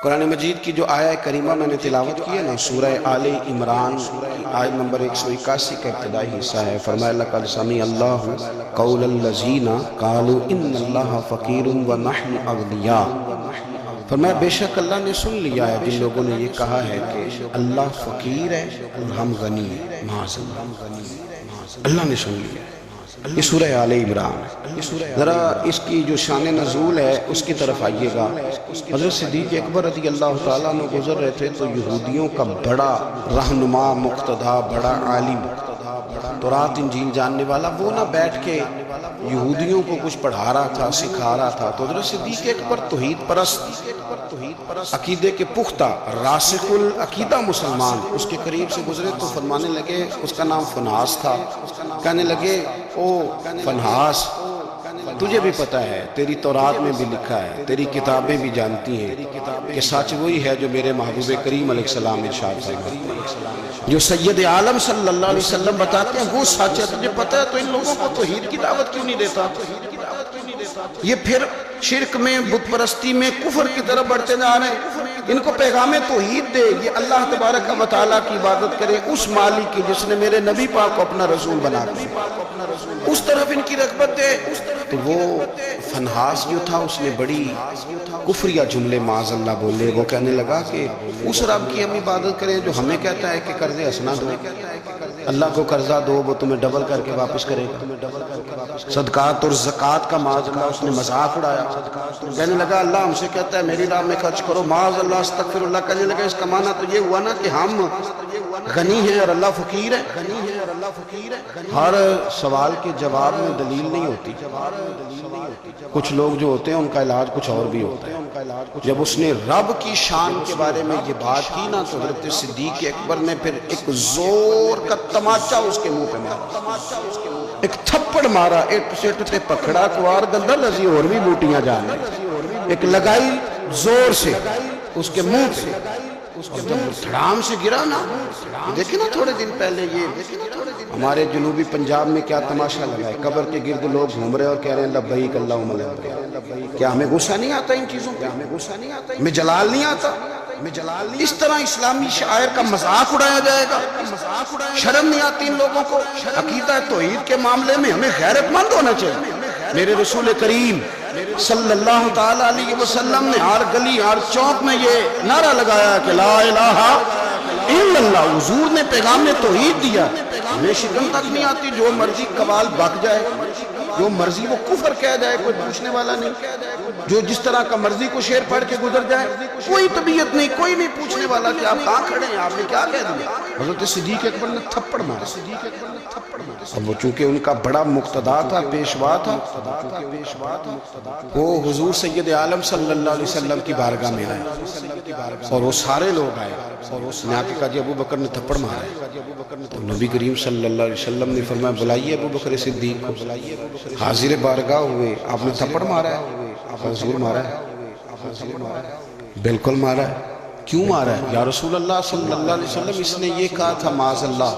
قرآن مجید کی جو آیہ کریمہ میں نے تلاوت کی ہے نا، سورہ آل عمران آیت نمبر 181 کا ابتدائی حصہ ہے۔ فرمایا لقد سمع اللہ قول الذین قالوا ان اللہ فقیر ونحن اغنیاء۔ فرمایا بے شک اللہ نے سن لیا ہے جن لوگوں نے یہ کہا ہے کہ اللہ فقیر ہے اور ہم غنی ہیں، معاذ اللہ، اللہ نے سن لیا ہے۔ یہ سورہ آل عمران ہے۔ ذرا اس کی جو شان نزول ہے اس کی طرف آئیے گا۔ حضرت صدیق اکبر رضی اللہ تعالیٰ عنہ گزر رہے تھے تو یہودیوں کا بڑا رہنما، مقتدیٰ، بڑا عالم، تورات انجیل جاننے والا، وہ نہ بیٹھ کے یہودیوں کو کچھ پڑھا رہا تھا، سکھا رہا تھا۔ تو حضرت صدیق اکبر توحید پرست، عقیدے کے پختہ، راسخ العقیدہ مسلمان اس کے قریب سے گزرے تو فرمانے لگے، اس کا نام فنحاس تھا، کہنے لگے او فنحاس، تجھے بھی پتہ ہے، تیری تورات میں بھی لکھا ہے، تیری کتابیں بھی جانتی ہیں کہ سچ وہی ہے جو میرے محبوب کریم علیہ السلام ارشاد فرماتے ہیں، جو سید عالم صلی اللہ علیہ وسلم بتاتے ہیں وہ سچ ہے، تجھے پتہ ہے، تو ان لوگوں کو توحید کی دعوت کیوں نہیں دیتا؟ یہ پھر شرک میں، بت پرستی میں، کفر کی طرف بڑھتے جا رہے ہیں۔ ان کو پیغام توحید دے، یہ اللہ تبارک و تعالیٰ کی عبادت کرے، اس مالک کی جس نے میرے نبی پاک کو اپنا رسول بنا دیا، اس طرف ان کی رغبت دے۔ تو وہ فنحاس جو تھا اس نے بڑی کفریہ جملے معاذ اللہ بولے۔ وہ کہنے لگا کہ اس رب کی ہم عبادت کریں جو ہمیں کہتا ہے کہ قرض حسنہ دو، اللہ کو قرضہ دو وہ تمہیں ڈبل کر کے واپس کرے گا۔ صدقات اور زکوٰۃ کا معاذ اللہ اس نے مذاق اڑایا، کہنے لگا اللہ ہم سے کہتا ہے میری راہ میں خرچ کرو، معاذ اللہ استغفر اللہ۔ کہنے لگا اس کا معنی تو یہ ہوا نا کہ ہم غنی ہیں اور اللہ فقیر ہے۔ ہر سوال کے جواب میں دلیل نہیں ہوتی، کچھ لوگ جو ہوتے ہیں ان کا علاج کچھ اور بھی ہوتا ہے۔ جب اس نے رب کی شان کے بارے میں یہ بات کی نا تو حضرت صدیق اکبر نے پھر ایک زور کا تماچا اس کے منہ پہ مارا، ایک تھپڑ مارا، ایک سیٹ تے پکڑا کوار گندر لذی اور بھی بوٹیاں جانے، ایک لگائی زور سے اس کے منہ پہ، اور جب دھڑام سے گرا نا، دیکھیں نا تھوڑے دن پہلے یہ ہمارے جنوبی پنجاب میں کیا تماشا لگا ہے، قبر کے گرد لوگ گھوم رہے اور کہہ رہے ہیں لبیک اللہم لبیک۔ کیا ہمیں غصہ نہیں آتا ان چیزوں پہ؟ ہمیں جلال نہیں آتا؟ اس طرح اسلامی شاعر کا مذاق اڑایا جائے گا، شرم نہیں آتی ان لوگوں کو؟ عقیدہ توحید کے معاملے میں ہمیں غیرت مند ہونا چاہیے۔ میرے رسول کریم صلی اللہ تعالیٰ علیہ وسلم نے ہر گلی ہر چوک میں یہ نعرہ لگایا کہ لا الہ الا اللہ۔ حضور نے پیغام توحید دیا، ہمیں شرم تک نہیں آتی، جو مرضی قوال بک جائے، جو مرضی وہ کفر کہہ جائے، کوئی پوچھنے والا نہیں، جو جس طرح کا مرضی کو شعر پڑھ کے گزر جائے، کوئی طبیعت نہیں، کوئی نہیں پوچھنے والا کہ آپ کہاں کھڑے ہیں، آپ نے کیا کہہ دیا۔ حضرت صدیق اکبر نے تھپڑ مارا، اب وہ چونکہ ان کا بڑا مقتدا تھا، پیشوا تھا، وہ حضور سید عالم صلی اللہ علیہ وسلم کی بارگاہ میں آئے اور وہ سارے لوگ آئے اور اس نے آکے کہا جی ابو بکر نے تھپڑ مارا ہے۔ تو نبی کریم صلی اللہ علیہ وسلم نے فرمایا بلائیے ابو بکر صدیق کو۔ حاضر بارگاہ ہوئے، آپ نے تھپڑ مارا ہے؟ حضور مارا ہے، بالکل مارا ہے۔ کیوں مارا ہے؟ یا رسول اللہ صلی اللہ علیہ وسلم اس نے یہ کہا تھا معاذ اللہ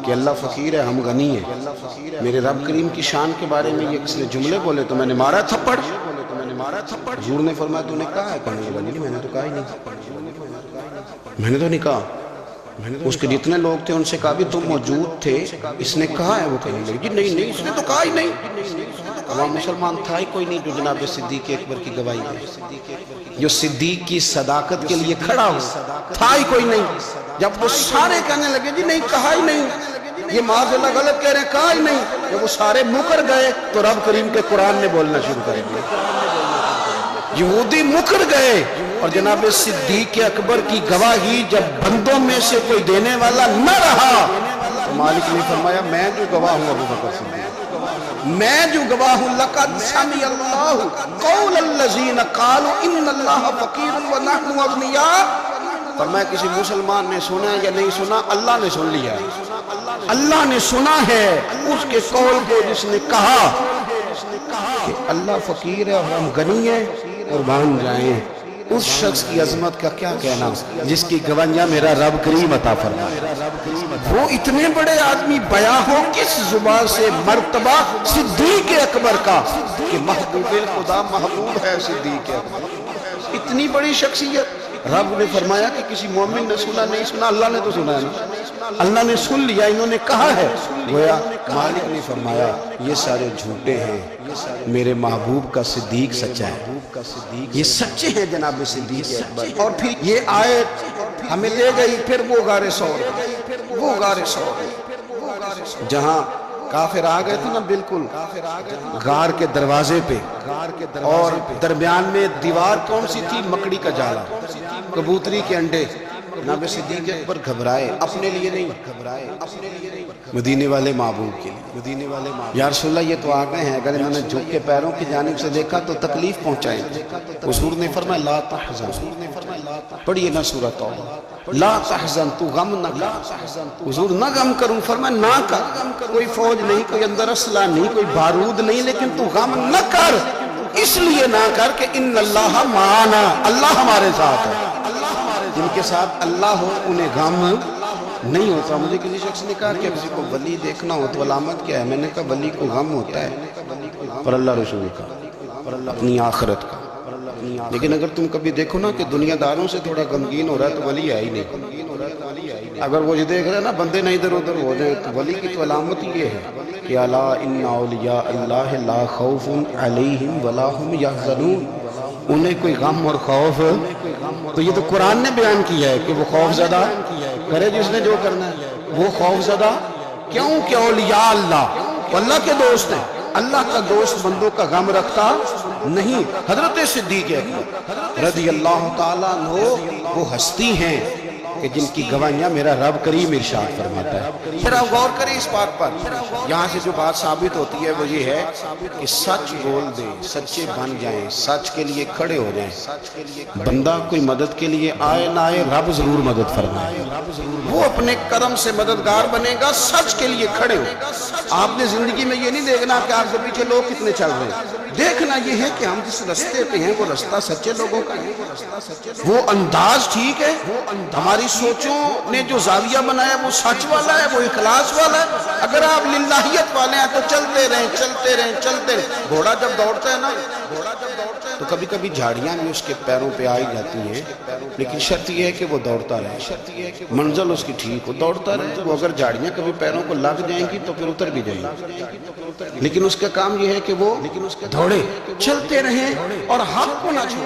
کہ اللہ فقیر ہے ہم غنی ہیں، میرے رب کریم کی شان کے بارے میں یہ کس نے جملے بولے تو میں نے مارا تھپڑ۔ حضور نے فرمایا تو نے کہا ہے؟ کہنے لگا نہیں میں نے تو کہا ہی نہیں، میں نے تو نہیں کہا۔ اس کے جتنے لوگ تھے ان سے کہا بھی تم موجود تھے، اس نے کہا ہے؟ وہ کہنے لگے جی نہیں نہیں اس نے تو کہا ہی نہیں۔ وہاں مسلمان تھا ہی کوئی نہیں جو جناب صدیق اکبر کی گواہی دے، جو صدیق کی صداقت کے لیے کھڑا ہو، تھا ہی کوئی نہیں۔ جب وہ سارے کہنے لگے جی نہیں کہا ہی نہیں، یہ معاذ اللہ غلط کہہ رہے ہیں، کہا ہی نہیں، جب وہ سارے مکر گئے تو رب کریم کے قرآن نے بولنا شروع کر دیا۔ یہودی مکر گئے اور جناب صدیق اکبر کی گواہی جب بندوں میں سے کوئی دینے والا نہ رہا تو مالک نے فرمایا میں جو گواہ ہوں ابو بکر صدیق، میں جو گواہ ہوں لقد سمع اللہ قول الذین قالوا ان اللہ فقیر ونحن اغنیاء۔ فرمایا کسی مسلمان نے سنا یا نہیں سنا، اللہ نے سن لیا ہے، اللہ نے سنا ہے اس کے قول کو جس نے کہا کہ اللہ فقیر ہے اور ہم غنی ہیں، قربان جائیں اس شخص کی عظمت کا کیا کہنا جس کی گواہیاں میرا رب کریم عطا فرمائے۔ وہ اتنے بڑے آدمی بیاں ہو کس زبان سے مرتبہ صدیق اکبر کا کہ محبوب خدا محبوب ہے صدیق اکبر، اتنی بڑی شخصیت، رب نے فرمایا کہ کسی مومن نے سنا نہیں سنا، اللہ نے تو سنا ہے نا، اللہ نے سن لیا، انہوں نے کہا ہے۔ گویا مالک نے فرمایا یہ سارے جھوٹے ہیں، میرے محبوب کا صدیق سچا ہے، یہ سچے ہیں جناب صدیق اکبر۔ اور پھر یہ آیت ہمیں لے گئی پھر وہ غار ثور، وہ غار ثور جہاں کافر آ گئے تھے نا، بالکل غار کے دروازے پہ، اور درمیان میں دیوار کون سی تھی؟ مکڑی کا جالا، کبوتری کے انڈے۔ جناب صدیق اکبر گھبرائے، اپنے لیے نہیں گھبرائے، مدینے والے محبوب کے لیے۔ یا رسول اللہ یہ تو آ گئے ہیں، اگر انہوں نے جھک کے پیروں کی جانب سے دیکھا تو تکلیف پہنچائے۔ حضور نے فرمایا لا تحزن، پڑھیے نا سورۃ توبہ، لا تحزن، تو غم نہ کر۔ حضور نہ غم کروں، فرمایا نہ کر، کوئی فوج نہیں، کوئی اندر اسلحہ نہیں، کوئی بارود نہیں، لیکن تو غم نہ کر، اس لیے نہ کر کہ ان اللہ معنا، اللہ ہمارے ساتھ ہے۔ جن کے ساتھ اللہ ہو انہیں غم نہیں ہوتا۔ مجھے کسی شخص نے کہا کہ کسی کو ولی دیکھنا ہو تو علامت کیا ہے؟ میں نے کہا ولی کو غم ہوتا ہے، پر اللہ رسول کا، اپنی آخرت کا۔ لیکن اگر تم کبھی دیکھو نا کہ دنیا داروں سے تھوڑا غمگین ہو رہا ہے تو ولی ہے ہی نہیں۔ اگر وہ یہ دیکھ رہے ہیں نا بندے نہ ادھر ادھر ہو جائیں تو ولی کی تو علامت یہ ہے کہ الا ان اولیاء اللہ لا خوف علیہم ولا ہم یحزنون، انہیں کوئی غم اور خوف۔ تو یہ تو قرآن نے بیان کیا ہے کہ وہ خوف زدہ کرے جس نے جو کرنا ہے، وہ خوف زدہ کیوں؟ کہ اولیاء اللہ، اللہ کے دوست ہیں، اللہ کا دوست بندوں کا غم رکھتا نہیں۔ حضرت صدیق اکبر رضی اللہ تعالیٰ عنہ وہ ہستی ہیں کہ جن کی گواہیاں میرا رب کریم ارشاد فرماتا ہے۔ پھر آپ غور کریں اس بات پر، یہاں سے جو بات ثابت ہوتی ہے وہ یہ ہے کہ سچ بول دیں، سچے بن جائیں، سچ کے لیے کھڑے ہو جائیں۔ بندہ کوئی مدد کے لیے آئے نہ آئے، رب ضرور مدد فرمائے، وہ اپنے کرم سے مددگار بنے گا، سچ کے لیے کھڑے ہو۔ آپ نے زندگی میں یہ نہیں دیکھنا کہ آپ کے پیچھے لوگ کتنے چل رہے ہیں، دیکھنا یہ ہے کہ ہم جس رستے پہ ہیں وہ رستہ سچے لوگوں کا ہے، وہ انداز ٹھیک ہے، ہماری سوچوں نے جو زاویہ بنایا وہ سچ والا ہے، وہ اخلاص والا ہے۔ اگر آپ للہیت والے ہیں تو چلتے رہیں چلتے رہیں چلتے رہیں۔ گھوڑا جب دوڑتا ہے نا تو کبھی کبھی جھاڑیاں بھی اس کے پیروں پہ آئی جاتی ہیں، لیکن شرط یہ ہے کہ وہ دوڑتا رہے، منزل اس کی ٹھیک ہو، دوڑتا رہے۔ وہ اگر جھاڑیاں کبھی پیروں کو لگ جائیں گی تو پھر اتر بھی جائیں گی، لیکن اس کا کام یہ ہے کہ وہ دوڑے، چلتے رہیں اور حق کو نہ چھوڑیں۔